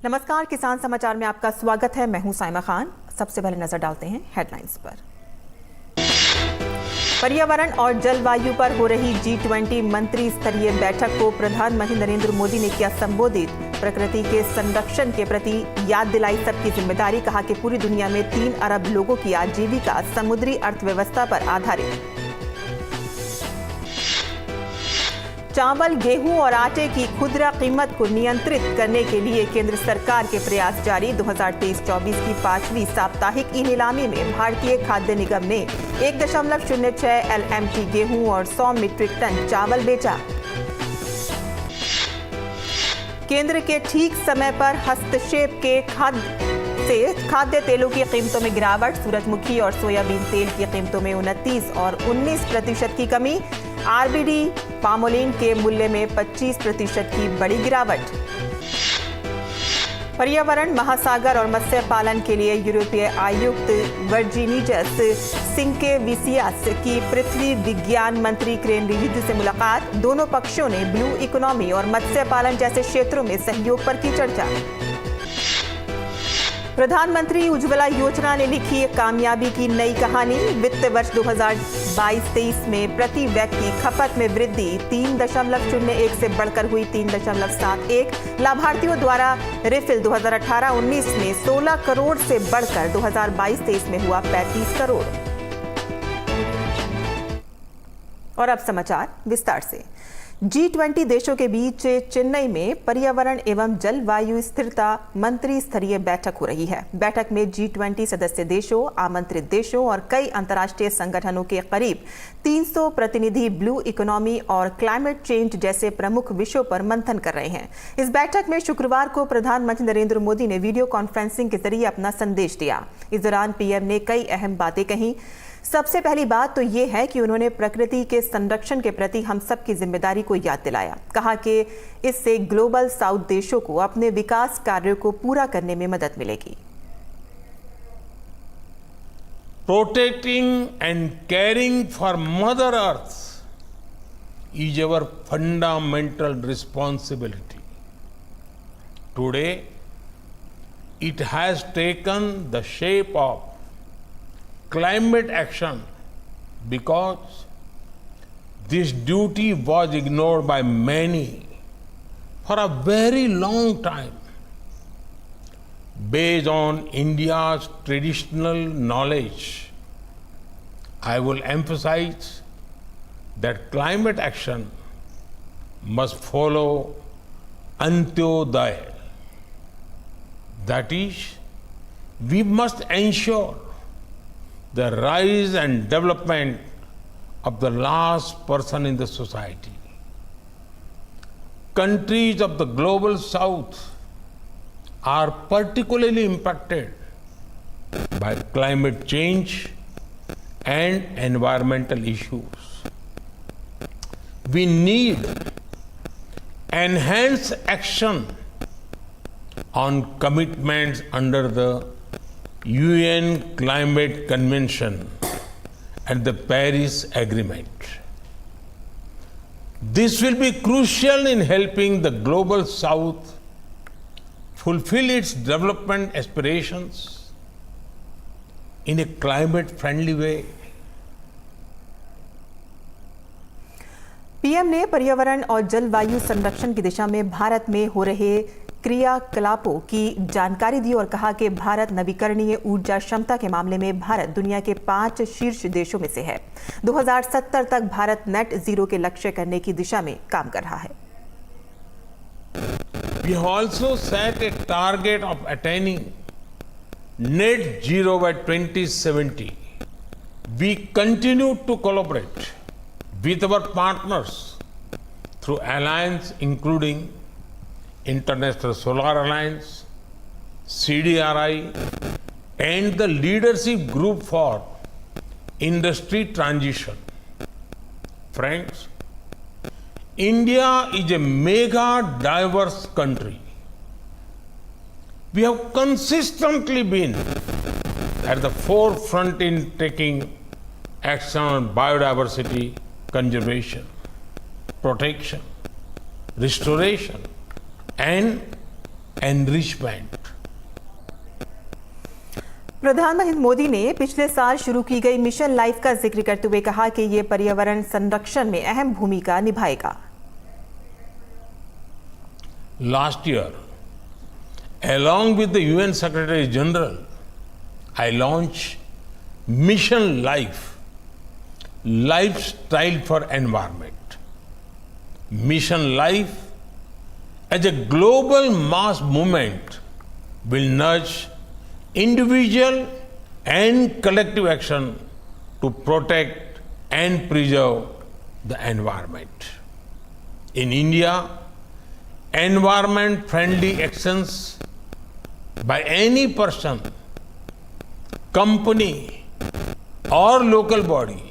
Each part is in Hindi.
नमस्कार, किसान समाचार में आपका स्वागत है। मैं हूं साइमा खान। सबसे पहले नजर डालते हैं हेडलाइंस पर। पर्यावरण और जलवायु पर हो रही G20 मंत्री स्तरीय बैठक को प्रधानमंत्री नरेंद्र मोदी ने किया संबोधित। प्रकृति के संरक्षण के प्रति याद दिलाई सबकी जिम्मेदारी। कहा कि पूरी दुनिया में 3 अरब लोगों की आजीविका समुद्री अर्थव्यवस्था पर आधारित। चावल, गेहूं और आटे की खुदरा कीमत को नियंत्रित करने के लिए केंद्र सरकार के प्रयास जारी। 2023-24 की 5वीं साप्ताहिक ई नीलामी में भारतीय खाद्य निगम ने 1.06 LMT गेहूं और 100 मीट्रिक टन चावल बेचा। केंद्र के ठीक समय पर हस्तक्षेप के खाद्य तेलों की कीमतों में गिरावट। सूरजमुखी और सोयाबीन तेल की कीमतों में 29 और 19% की कमी। आरबीडी पामोलिन के मूल्य में 25% की बड़ी गिरावट। पर्यावरण, महासागर और मत्स्य पालन के लिए यूरोपीय आयुक्त वर्जीनियस सिंकेविसियास की पृथ्वी विज्ञान मंत्री किरेन रिजिजू से मुलाकात। दोनों पक्षों ने ब्लू इकोनॉमी और मत्स्य पालन जैसे क्षेत्रों में सहयोग पर की चर्चा। प्रधानमंत्री उज्ज्वला योजना ने लिखी कामयाबी की नई कहानी। वित्त वर्ष 2022-23 में प्रति व्यक्ति खपत में वृद्धि 3.01 से बढ़कर हुई 3.71। लाभार्थियों द्वारा रिफिल 2018-19 में 16 करोड़ से बढ़कर 2022-23 में हुआ 35 करोड़। और अब समाचार विस्तार से। G20 देशों के बीच चेन्नई में पर्यावरण एवं जलवायु स्थिरता मंत्री स्तरीय बैठक हो रही है। बैठक में G20 सदस्य देशों, आमंत्रित देशों और कई अंतर्राष्ट्रीय संगठनों के करीब 300 प्रतिनिधि ब्लू इकोनॉमी और क्लाइमेट चेंज जैसे प्रमुख विषयों पर मंथन कर रहे हैं। इस बैठक में शुक्रवार को प्रधानमंत्री नरेंद्र मोदी ने वीडियो कॉन्फ्रेंसिंग के जरिए अपना संदेश दिया। इस दौरान पीएम ने कई अहम बातें कही। सबसे पहली बात तो ये है कि उन्होंने प्रकृति के संरक्षण के प्रति हम सब की जिम्मेदारी को याद दिलाया। कहा कि इससे ग्लोबल साउथ देशों को अपने विकास कार्यों को पूरा करने में मदद मिलेगी। Protecting and caring for mother earth is our fundamental responsibility. Today it has taken the shape of climate action because this duty was ignored by many for a very long time. Based on India's traditional knowledge, I will emphasize that climate action must follow Antyodaya. That is, we must ensure the rise and development of the last person in the society. Countries of the global south are particularly impacted by climate change and environmental issues. We need enhanced action on commitments under the UN Climate Convention and the Paris Agreement. This will be crucial in helping the global south fulfill its development aspirations in a climate-friendly way. PM ने पर्यावरण और जलवायु संरक्षण की दिशा में भारत में हो रहे क्रियाकलापों की जानकारी दी और कहा कि भारत नवीकरणीय ऊर्जा क्षमता के मामले में भारत दुनिया के 5 शीर्ष देशों में से है। 2070 तक भारत नेट जीरो के लक्ष्य करने की दिशा में काम कर रहा है। We have also set a target of attaining net zero by 2070. We continue to collaborate with our partners through alliance including International Solar Alliance, CDRI, and the Leadership Group for Industry Transition. Friends, India is a mega diverse country. We have consistently been at the forefront in taking action on biodiversity conservation, protection, restoration, and enrichment. प्रधानमंत्री मोदी ने पिछले साल शुरू की गई मिशन लाइफ का जिक्र करते हुए कहा कि ये पर्यावरण संरक्षण में अहम भूमिका निभाएगा। Last year, along with the UN Secretary General, I launched Mission Life, Lifestyle for Environment. Mission Life, as a global mass movement, will nudge individual and collective action to protect and preserve the environment. In India, environment-friendly actions by any person, company, or local body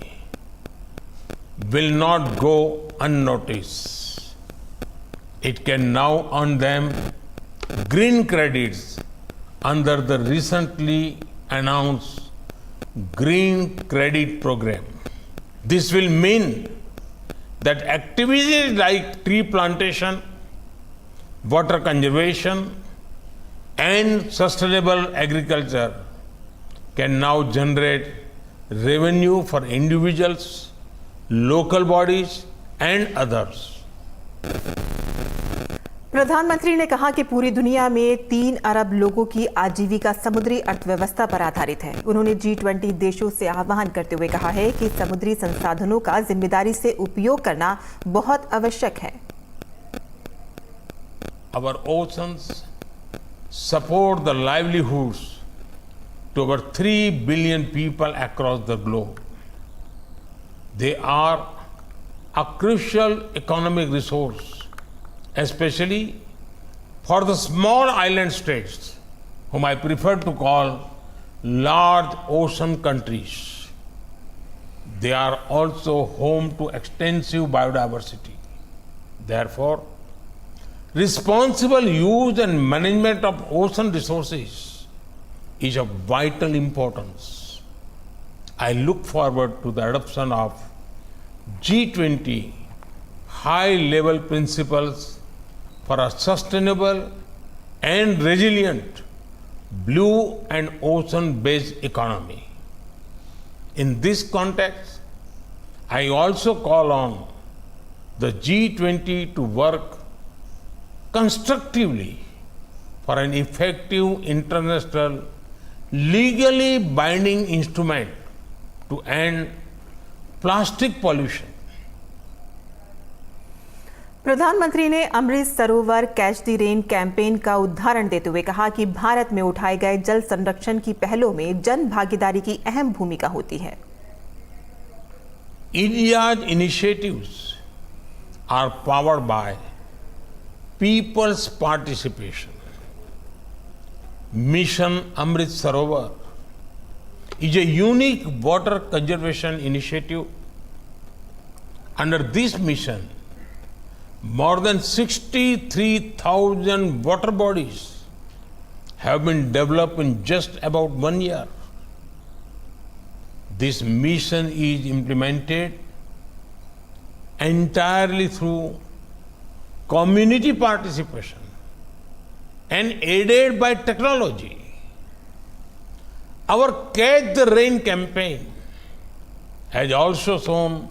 will not go unnoticed. It can now earn them green credits under the recently announced Green Credit Program. This will mean that activities like tree plantation, water conservation, and sustainable agriculture can now generate revenue for individuals, local bodies, and others. प्रधानमंत्री ने कहा कि पूरी दुनिया में 3 अरब लोगों की आजीविका समुद्री अर्थव्यवस्था पर आधारित है। उन्होंने G20 देशों से आह्वान करते हुए कहा है कि समुद्री संसाधनों का जिम्मेदारी से उपयोग करना बहुत आवश्यक है। Our oceans support the livelihoods to over 3 billion people across the globe. They are a crucial economic resource, especially for the small island states, whom I prefer to call large ocean countries. They are also home to extensive biodiversity. Therefore, responsible use and management of ocean resources is of vital importance. I look forward to the adoption of G20 high-level principles for a sustainable and resilient blue and ocean-based economy. In this context, I also call on the G20 to work constructively for an effective international legally binding instrument to end plastic pollution. प्रधानमंत्री ने Amrit Sarovar catch the rain campaign का उदाहरण देते हुए कहा कि भारत में उठाए गए जल संरक्षण की पहलों में जन भागीदारी की अहम भूमिका होती है। India's initiatives are powered by people's participation. Mission Amrit Sarovar is a unique water conservation initiative. Under this mission, more than 63,000 water bodies have been developed in just about 1 year. This mission is implemented entirely through community participation and aided by technology. Our Catch the Rain campaign has also shown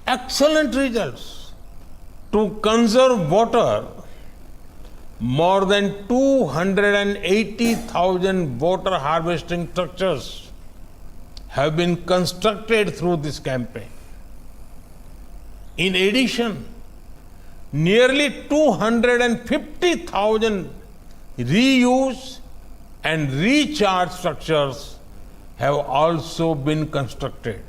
excellent results. To conserve water, more than 280,000 water harvesting structures have been constructed through this campaign. In addition, nearly 250,000 reuse and recharge structures have also been constructed.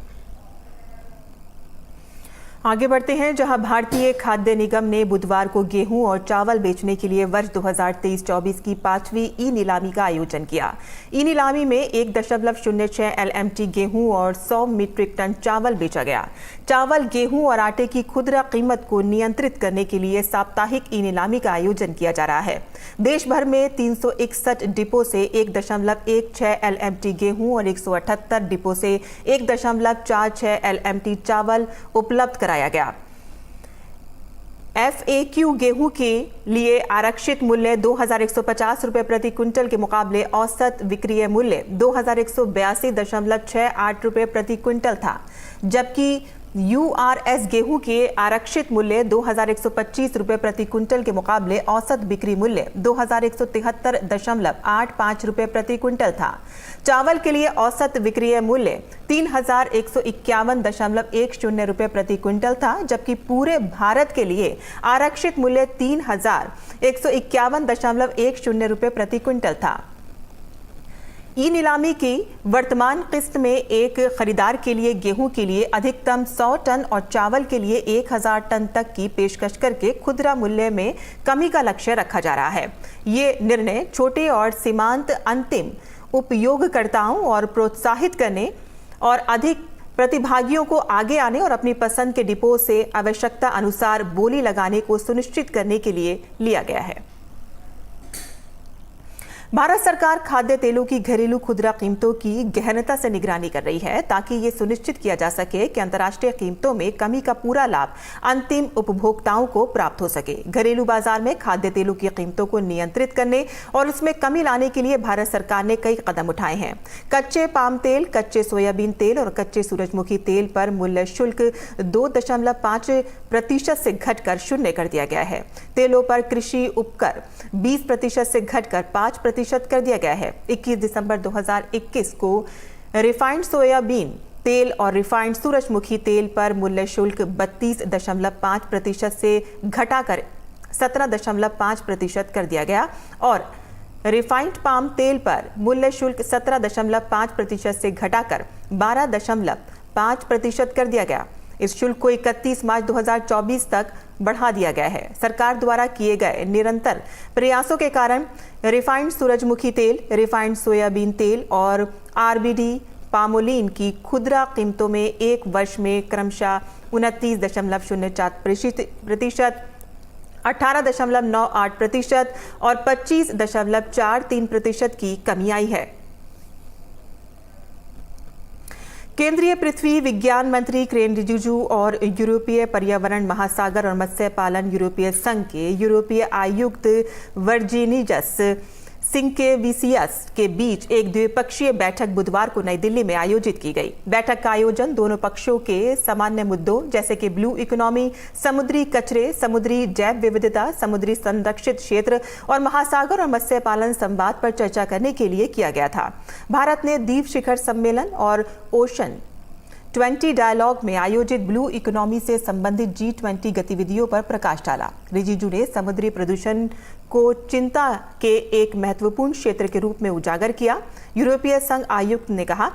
आगे बढ़ते हैं, जहां भारतीय खाद्य निगम ने बुधवार को गेहूं और चावल बेचने के लिए वर्ष 2023-24 की 5वीं ई नीलामी का आयोजन किया। ई नीलामी में 1.06 LMT गेहूं और 100 मीट्रिक टन चावल बेचा गया। चावल, गेहूं और आटे की खुदरा कीमत को नियंत्रित करने के लिए साप्ताहिक ई नीलामी का आयोजन किया जा रहा है। देश भर में 361 डिपो से 1.16 LMT गेहूं और 178 डिपो से 1.46 LMT चावल उपलब्ध कराया गया। FAQ गेहूं के लिए आरक्षित मूल्य 2,150 रुपये प्रति क्विंटल के मुकाबले औसत विक्रय मूल्य 2,182.68 रुपये प्रति क्विंटल था, जबकि URS गेहूं के आरक्षित मूल्य 2,125 रुपये प्रति क्विंटल के मुकाबले औसत बिक्री मूल्य 2,173.85 रुपये प्रति क्विंटल था। चावल के लिए औसत विक्रय मूल्य 3,151.10 रुपये प्रति क्विंटल था, जबकि पूरे भारत के लिए आरक्षित मूल्य 3,151.10 रुपये प्रति क्विंटल था। ई नीलामी की वर्तमान किस्त में एक खरीदार के लिए गेहूं के लिए अधिकतम 100 टन और चावल के लिए 1,000 टन तक की पेशकश करके खुदरा मूल्य में कमी का लक्ष्य रखा जा रहा है। ये निर्णय छोटे और सीमांत अंतिम उपयोगकर्ताओं और प्रोत्साहित करने और अधिक प्रतिभागियों को आगे आने और अपनी पसंद के डिपो से आवश्यकता अनुसार बोली लगाने को सुनिश्चित करने के लिए लिया गया है। भारत सरकार खाद्य तेलों की घरेलू खुदरा कीमतों की गहनता से निगरानी कर रही है ताकि ये सुनिश्चित किया जा सके कि अंतर्राष्ट्रीय कीमतों में कमी का पूरा लाभ अंतिम उपभोक्ताओं को प्राप्त हो सके। घरेलू बाजार में खाद्य तेलों की कीमतों को नियंत्रित करने और उसमें कमी लाने के लिए भारत सरकार ने कई कदम उठाए हैं। कच्चे पाम तेल, कच्चे सोयाबीन तेल और कच्चे सूरजमुखी तेल पर मूल्य शुल्क 2.5% से घटकर 0 कर दिया गया है। तेलों पर कृषि उपकर 20% से घटकर 5% कर दिया गया है। 21 दिसंबर 2021 को रिफाइंड सोयाबीन तेल और रिफाइंड सूरजमुखी तेल पर मूल्य शुल्क 32.5% से घटाकर 17.5% कर दिया गया और रिफाइंड पाम तेल पर मूल्य शुल्क 17.5% से घटाकर 12.5% कर दिया गया। इस शुल्क को 31 मार्च 2024 तक बढ़ा दिया गया है। सरकार द्वारा किए गए निरंतर प्रयासों के कारण रिफाइंड सूरजमुखी तेल, रिफाइंड सोयाबीन तेल और RBD पामोलिन की खुदरा कीमतों में एक वर्ष में क्रमशः 29.04%, 18.98% और 25.43% की कमी आई है। केंद्रीय पृथ्वी विज्ञान मंत्री किरेन रिजिजू और यूरोपीय पर्यावरण, महासागर और मत्स्य पालन यूरोपीय संघ के यूरोपीय आयुक्त वर्जिनीजस सिंकेविसियस के बीच एक द्विपक्षीय बैठक बुधवार को नई दिल्ली में आयोजित की गई। बैठक का आयोजन दोनों पक्षों के सामान्य मुद्दों जैसे कि ब्लू इकोनॉमी, समुद्री कचरे, समुद्री जैव विविधता, समुद्री संरक्षित क्षेत्र और महासागर और मत्स्य पालन संवाद पर चर्चा करने के लिए किया गया था। भारत ने द्वीप शिखर सम्मेलन और ओशन 20 डायलॉग में आयोजित ब्लू इकोनॉमी से संबंधित G20 गतिविधियों पर प्रकाश डाला। रिजिजू ने समुद्री प्रदूषण को चिंता के एक महत्वपूर्ण क्षेत्र के रूप में उजागर किया। यूरोपीय संघ आयुक्त ने कहा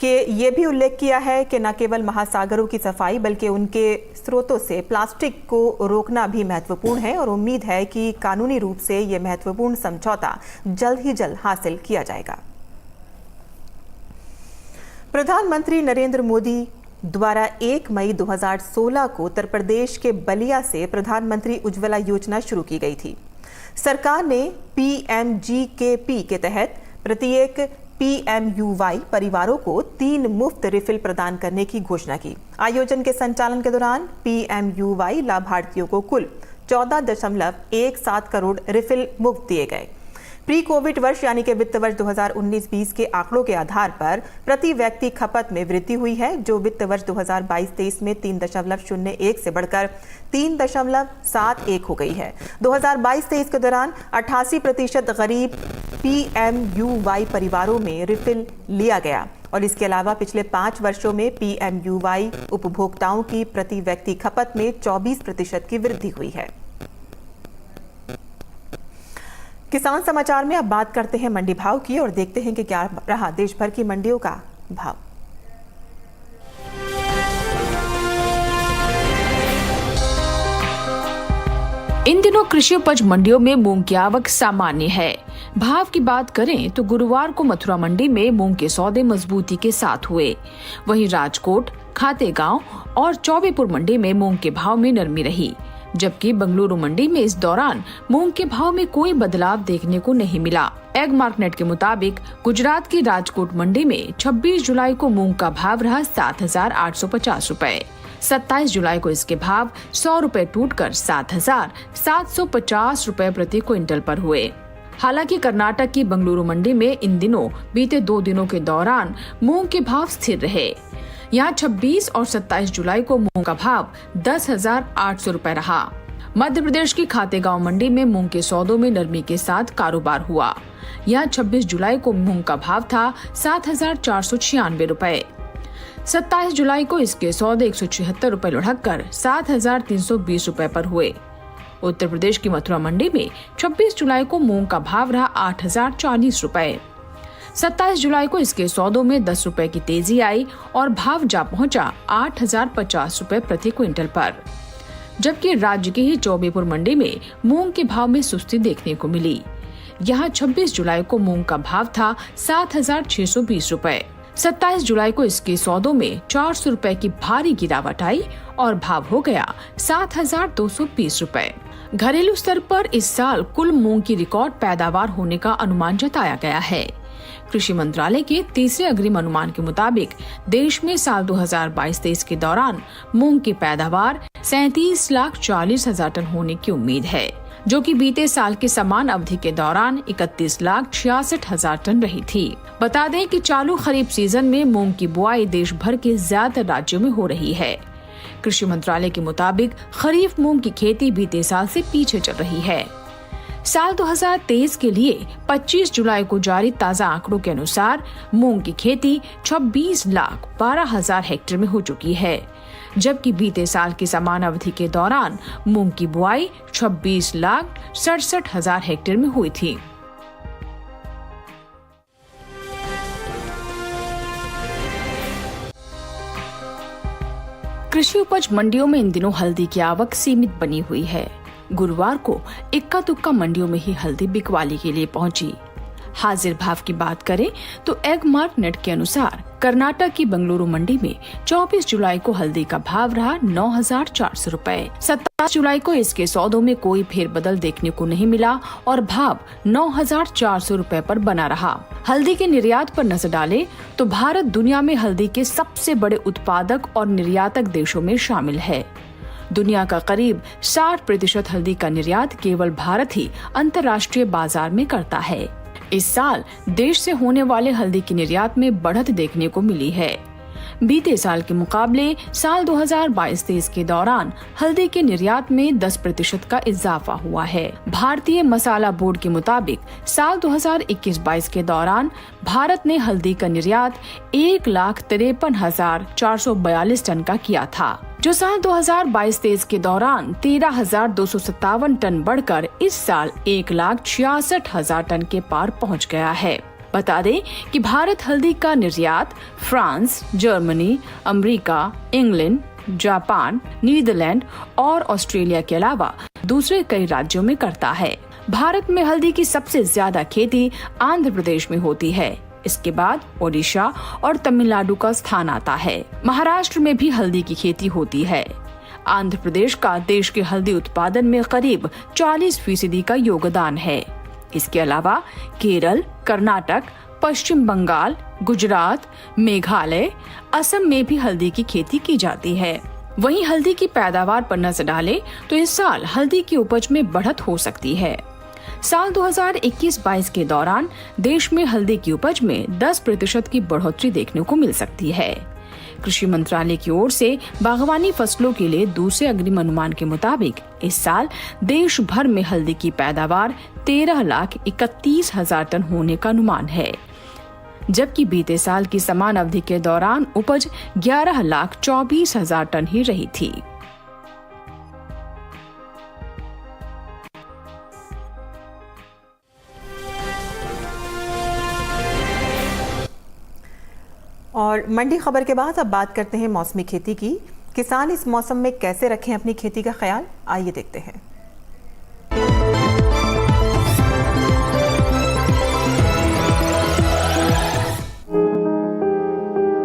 कि ये भी उल्लेख किया है कि न केवल महासागरों की सफाई बल्कि उनके स्रोतों से प्लास्टिक को रोकना भी महत्वपूर्ण है और उम्मीद है कि कानूनी रूप से ये महत्वपूर्ण समझौता जल्द ही जल्द हासिल किया जाएगा। प्रधानमंत्री नरेंद्र मोदी द्वारा 1 मई 2016 को उत्तर प्रदेश के बलिया से प्रधानमंत्री उज्ज्वला योजना शुरू की गई थी। सरकार ने PMGKP के तहत प्रत्येक PMUY परिवारों को 3 मुफ्त रिफिल प्रदान करने की घोषणा की। आयोजन के संचालन के दौरान PMUY लाभार्थियों को कुल 14.17 करोड़ रिफिल मुफ्त दिए गए। प्री कोविड वर्ष यानी कि वित्त वर्ष 2019-20 के आंकड़ों के आधार पर प्रति व्यक्ति खपत में वृद्धि हुई है, जो वित्त वर्ष 2022-23 में 3.01 से बढ़कर 3.71 हो गई है। 2022-23 के दौरान 88% गरीब PMUY परिवारों में रिफिल लिया गया और इसके अलावा पिछले 5 वर्षों में PMUY उपभोक्ताओं की प्रति व्यक्ति खपत में 24% की वृद्धि हुई है। किसान समाचार में अब बात करते हैं मंडी भाव की और देखते हैं कि क्या रहा देश भर की मंडियों का भाव। इन दिनों कृषि उपज मंडियों में मूंग की आवक सामान्य है। भाव की बात करें तो गुरुवार को मथुरा मंडी में मूंग के सौदे मजबूती के साथ हुए। वहीं राजकोट, खातेगांव और चौबेपुर मंडी में मूंग के भाव में नरमी रही, जबकि बंगलुरु मंडी में इस दौरान मूंग के भाव में कोई बदलाव देखने को नहीं मिला। एग मार्केट के मुताबिक गुजरात की राजकोट मंडी में 26 जुलाई को मूंग का भाव रहा 7,850 रुपए। 27 जुलाई को इसके भाव 100 रुपए टूटकर 7,750 रुपए प्रति क्विंटल पर हुए। हालांकि कर्नाटक की बंगलुरु मंडी में इन दिनों बीते 2 दिनों के दौरान मूंग के भाव स्थिर रहे। यहाँ 26 और 27 जुलाई को मूंग का भाव 10,800 रुपए रहा। मध्य प्रदेश की खातेगांव मंडी में मूंग के सौदों में नरमी के साथ कारोबार हुआ। यहाँ 26 जुलाई को मूंग का भाव था 7,496 रुपए। 27 जुलाई को इसके सौदे 176 रुपए लुढ़ककर 7,320 रुपए पर हुए। उत्तर प्रदेश की मथुरा मंडी में 26 जुलाई को मूंग का भाव रहा 8,040 रुपए। 27 जुलाई को इसके सौदों में 10 रुपए की तेजी आई और भाव जा पहुंचा 8,050 रुपए प्रति क्विंटल पर। जबकि राज्य की ही चौबेपुर मंडी में मूंग के भाव में सुस्ती देखने को मिली। यहाँ 26 जुलाई को मूंग का भाव था 7,620 रुपए। 27 जुलाई को इसके सौदों में 400 रुपए की भारी गिरावट आई और भाव हो गया 7,220 रुपए। घरेलू स्तर पर इस साल कुल मूंग की रिकॉर्ड पैदावार होने का अनुमान जताया गया है। कृषि मंत्रालय के तीसरे अग्रिम अनुमान के मुताबिक देश में साल 2022-23 के दौरान मूंग की पैदावार 37,40,000 टन होने की उम्मीद है, जो कि बीते साल के समान अवधि के दौरान 31,66,000 टन रही थी। बता दें कि चालू खरीफ सीजन में मूंग की बुआई देश भर के ज्यादातर राज्यों में हो रही है। कृषि मंत्रालय के मुताबिक खरीफ मूंग की खेती बीते साल से पीछे चल रही है। साल 2023 के लिए 25 जुलाई को जारी ताज़ा आंकड़ों के अनुसार मूंग की खेती 26,12,000 हेक्टेयर में हो चुकी है, जबकि बीते साल की समान अवधि के दौरान मूंग की बुआई 26,67,000 हेक्टेयर में हुई थी। कृषि उपज मंडियों में इन दिनों हल्दी की आवक सीमित बनी हुई है। गुरुवार को इक्का दुक्का मंडियों में ही हल्दी बिकवाली के लिए पहुंची। हाजिर भाव की बात करें तो एग मार्क नेट के अनुसार कर्नाटक की बंगलुरु मंडी में 24 जुलाई को हल्दी का भाव रहा 9,400 रुपए। 27 जुलाई को इसके सौदों में कोई फेरबदल देखने को नहीं मिला और भाव 9,400 रुपए पर बना रहा। हल्दी के निर्यात पर नजर डालें तो भारत दुनिया में हल्दी के सबसे बड़े उत्पादक और निर्यातक देशों में शामिल है। दुनिया का करीब 60% हल्दी का निर्यात केवल भारत ही अंतर्राष्ट्रीय बाजार में करता है। इस साल देश से होने वाले हल्दी की निर्यात में बढ़त देखने को मिली है। बीते साल के मुकाबले साल 2022-23 के दौरान हल्दी के निर्यात में 10% का इजाफा हुआ है। भारतीय मसाला बोर्ड के मुताबिक साल 2021-22 के दौरान भारत ने हल्दी का निर्यात 1,53,442 टन का किया था, जो साल 2022-23 के दौरान 13,257 टन बढ़कर इस साल 1,66,000 टन के पार पहुंच गया है। बता दें कि भारत हल्दी का निर्यात France, Germany, America, England, Japan, Netherland और ऑस्ट्रेलिया के अलावा दूसरे कई राज्यों में करता है। भारत में हल्दी की सबसे ज्यादा खेती आंध्र प्रदेश में होती है। इसके बाद ओडिशा और तमिलनाडु का स्थान आता है। महाराष्ट्र में भी हल्दी की खेती होती है। आंध्र प्रदेश का देश के हल्दी उत्पादन में करीब 40% का योगदान है। इसके अलावा केरल, कर्नाटक, पश्चिम बंगाल, गुजरात, मेघालय, असम में भी हल्दी की खेती की जाती है। वहीं हल्दी की पैदावार पर नजर डालें तो इस साल हल्दी की उपज में बढ़त हो सकती है। साल 2021-22 के दौरान देश में हल्दी की उपज में 10% की बढ़ोतरी देखने को मिल सकती है। कृषि मंत्रालय की ओर से बागवानी फसलों के लिए दूसरे अग्रिम अनुमान के मुताबिक इस साल देश भर में हल्दी की पैदावार 13,31,000 टन होने का अनुमान है, जबकि बीते साल की समान अवधि के दौरान उपज 11,24,000 टन ही रही थी। और मंडी खबर के बाद अब बात करते हैं मौसमी खेती की। किसान इस मौसम में कैसे रखें अपनी खेती का ख्याल, आइए देखते हैं।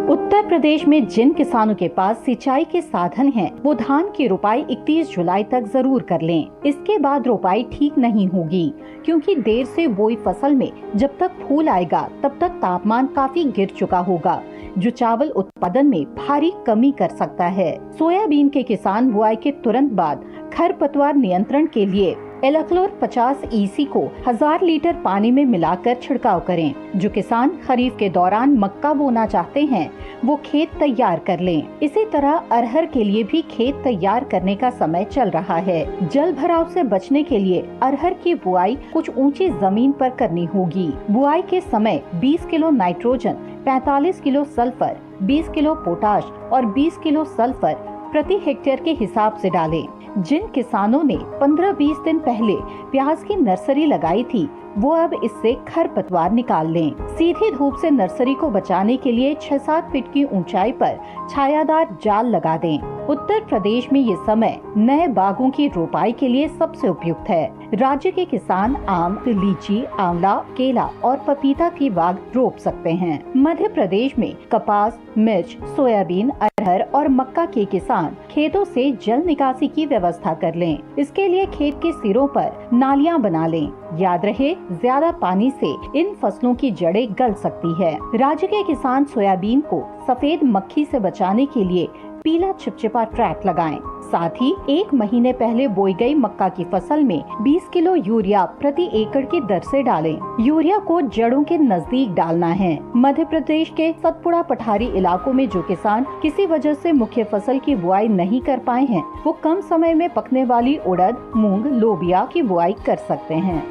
उत्तर प्रदेश में जिन किसानों के पास सिंचाई के साधन हैं, वो धान की रोपाई 31 जुलाई तक जरूर कर लें। इसके बाद रोपाई ठीक नहीं होगी, क्योंकि देर से बोई फसल में जब तक फूल आएगा तब तक तापमान काफी गिर चुका होगा। जो चावल उत्पादन में भारी कमी कर सकता है। सोयाबीन के किसान बुआई के तुरंत बाद खरपतवार नियंत्रण के लिए एलाक्लोर 50 EC को 1000 लीटर पानी में मिलाकर छिड़काव करें। जो किसान खरीफ के दौरान मक्का बोना चाहते हैं वो खेत तैयार कर लें। इसी तरह अरहर के लिए भी खेत तैयार करने का समय चल रहा है। जल भराव से बचने के लिए अरहर की बुआई कुछ ऊंची जमीन पर करनी होगी। बुआई के समय 20 kilo nitrogen, 45 kilo sulphur, 20 kilo potash और 20 किलो सल्फर प्रति हेक्टेयर के हिसाब से डालें। जिन किसानों ने 15-20 दिन पहले प्याज की नर्सरी लगाई थी वो अब इससे खरपतवार निकाल लें। सीधी धूप से नर्सरी को बचाने के लिए 6-7 फीट की ऊंचाई पर छायादार जाल लगा दें। उत्तर प्रदेश में ये समय नए बागों की रोपाई के लिए सबसे उपयुक्त है। राज्य के किसान आम, लीची, आंवला, केला और पपीता की बाग रोप सकते हैं। मध्य प्रदेश में कपास, मिर्च, सोयाबीन, अरहर और मक्का के किसान खेतों से जल निकासी की व्यवस्था कर लें। इसके लिए खेत के सिरों पर नालियां बना लें। याद रहे, ज्यादा पानी से इन फसलों की जड़ें गल सकती है। राज्य के किसान सोयाबीन को सफेद मक्खी से बचाने के लिए पीला चिपचिपा ट्रैप लगाएं। साथ ही 1 महीने पहले बोई गई मक्का की फसल में 20 किलो यूरिया प्रति एकड़ की दर से डालें। यूरिया को जड़ों के नजदीक डालना है। मध्य प्रदेश के सतपुड़ा पठारी इलाकों में जो किसान किसी वजह से मुख्य फसल की बुआई नहीं कर पाए हैं वो कम समय में पकने वाली उड़द, मूंग, लोबिया की बुआई कर सकते हैं।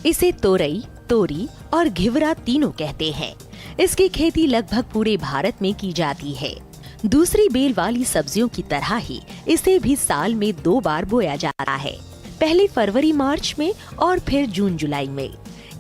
इसे तोरई, तोरी और घिवरा तीनों कहते हैं। इसकी खेती लगभग पूरे भारत में की जाती है। दूसरी बेल वाली सब्जियों की तरह ही इसे भी साल में 2 बार बोया जाता है, पहले फरवरी-मार्च में और फिर जून-जुलाई में।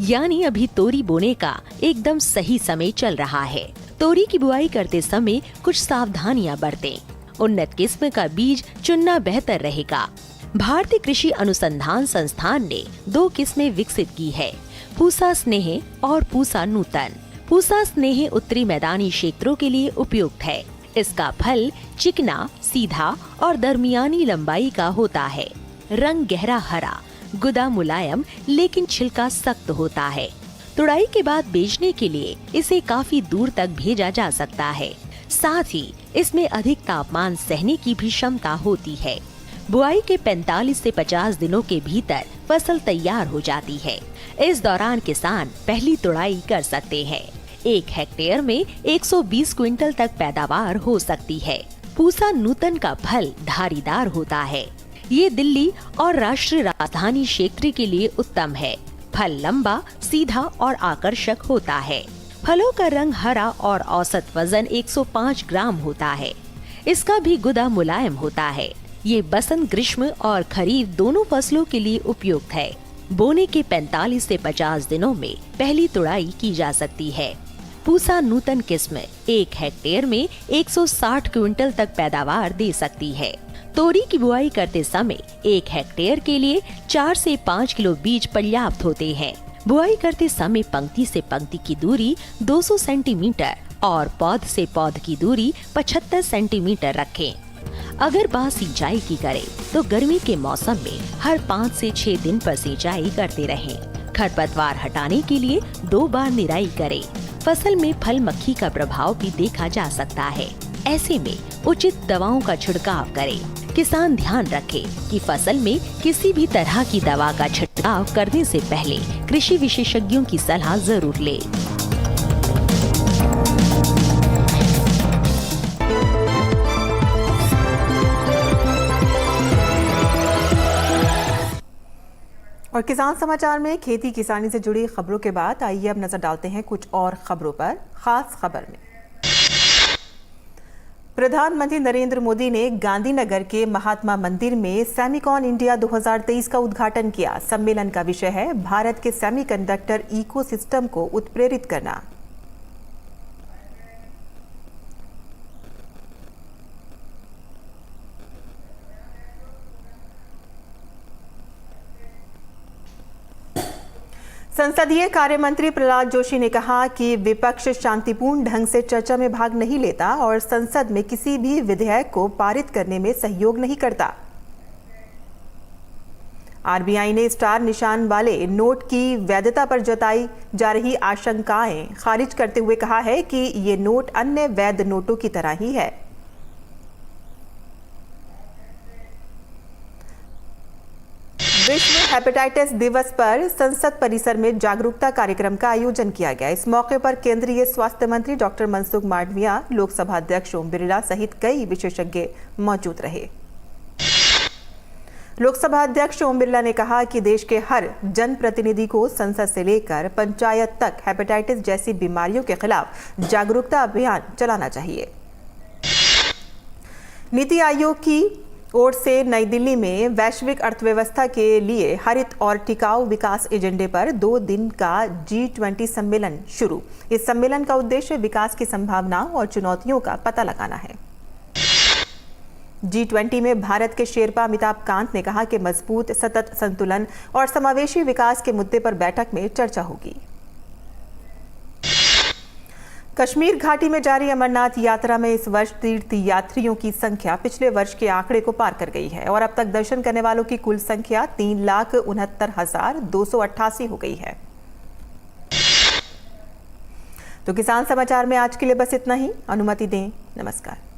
यानी अभी तोरी बोने का एकदम सही समय चल रहा है। तोरी की बुआई करते समय कुछ सावधानियां बरतें। उन्नत किस्म का बीज चुनना बेहतर रहेगा। भारतीय कृषि अनुसंधान संस्थान ने 2 किस्में विकसित की है, पूसा स्नेह और पूसा नूतन। पूसा स्नेह उत्तरी मैदानी क्षेत्रों के लिए उपयुक्त है। इसका फल चिकना, सीधा और दरमियानी लंबाई का होता है। रंग गहरा हरा, गुदा मुलायम लेकिन छिलका सख्त होता है। तुड़ाई के बाद बेचने के लिए इसे काफी दूर तक भेजा जा सकता है। साथ ही इसमें अधिक तापमान सहने की भी क्षमता होती है। बुआई के 45 से 50 दिनों के भीतर फसल तैयार हो जाती है। इस दौरान किसान पहली तुड़ाई कर सकते हैं। 1 हेक्टेयर में 120 क्विंटल तक पैदावार हो सकती है। पूसा नूतन का फल धारीदार होता है। ये दिल्ली और राष्ट्रीय राजधानी क्षेत्र के लिए उत्तम है। फल लंबा, सीधा और आकर्षक होता है। फलों का रंग हरा और औसत वजन 105 ग्राम होता है। इसका भी गुदा मुलायम होता है। ये बसंत, ग्रीष्म और खरीफ दोनों फसलों के लिए उपयुक्त है। बोने के 45 से 50 दिनों में पहली तुड़ाई की जा सकती है। पूसा नूतन किस्म 1 हेक्टेयर में 160 क्विंटल तक पैदावार दे सकती है। तोरी की बुआई करते समय 1 हेक्टेयर के लिए 4 से 5 किलो बीज पर्याप्त होते हैं। बुआई करते समय पंक्ति से पंक्ति की दूरी 200 सेंटीमीटर और पौध से पौध की दूरी 75 सेंटीमीटर रखें। अगर बात सिंचाई की करें तो गर्मी के मौसम में हर 5 से 6 दिन पर सिंचाई करते रहें। खरपतवार हटाने के लिए 2 बार निराई करें। फसल में फल मक्खी का प्रभाव भी देखा जा सकता है। ऐसे में उचित दवाओं का छिड़काव करें। किसान ध्यान रखें कि फसल में किसी भी तरह की दवा का छिड़काव करने से पहले कृषि विशेषज्ञों की सलाह जरूर लें। और किसान समाचार में खेती किसानी से जुड़ी खबरों के बाद आइए अब नजर डालते हैं कुछ और खबरों पर। खास खबर में प्रधानमंत्री नरेंद्र मोदी ने गांधीनगर के महात्मा मंदिर में सेमिकॉन इंडिया 2023 का उद्घाटन किया। सम्मेलन का विषय है भारत के सेमीकंडक्टर इकोसिस्टम को उत्प्रेरित करना। संसदीय कार्य मंत्री प्रहलाद जोशी ने कहा कि विपक्ष शांतिपूर्ण ढंग से चर्चा में भाग नहीं लेता और संसद में किसी भी विधेयक को पारित करने में सहयोग नहीं करता। आरबीआई ने स्टार निशान वाले नोट की वैधता पर जताई जा रही आशंकाएं खारिज करते हुए कहा है कि ये नोट अन्य वैध नोटों की तरह ही है। विश्व हेपेटाइटिस दिवस पर संसद परिसर में जागरूकता कार्यक्रम का आयोजन किया गया। इस मौके पर केंद्रीय स्वास्थ्य मंत्री डॉक्टर मनसुख मांडविया, लोकसभा अध्यक्ष ओम बिरला सहित कई विशेषज्ञ मौजूद रहे। लोकसभा अध्यक्ष ओम बिरला ने कहा कि देश के हर जनप्रतिनिधि को संसद से लेकर पंचायत तक हेपेटाइटिस जैसी बीमारियों के खिलाफ जागरूकता अभियान चलाना चाहिए। नीति आयोग की ओर से नई दिल्ली में वैश्विक अर्थव्यवस्था के लिए हरित और टिकाऊ विकास एजेंडे पर 2 दिन का G20 सम्मेलन शुरू। इस सम्मेलन का उद्देश्य विकास की संभावनाओं और चुनौतियों का पता लगाना है। G20 में भारत के शेरपा अमिताभ कांत ने कहा कि मजबूत, सतत संतुलन और समावेशी विकास के मुद्दे पर बैठक में चर्चा होगी। कश्मीर घाटी में जारी अमरनाथ यात्रा में इस वर्ष तीर्थ यात्रियों की संख्या पिछले वर्ष के आंकड़े को पार कर गई है और अब तक दर्शन करने वालों की कुल संख्या 3,69,288 हो गई है। तो किसान समाचार में आज के लिए बस इतना ही। अनुमति दें। नमस्कार।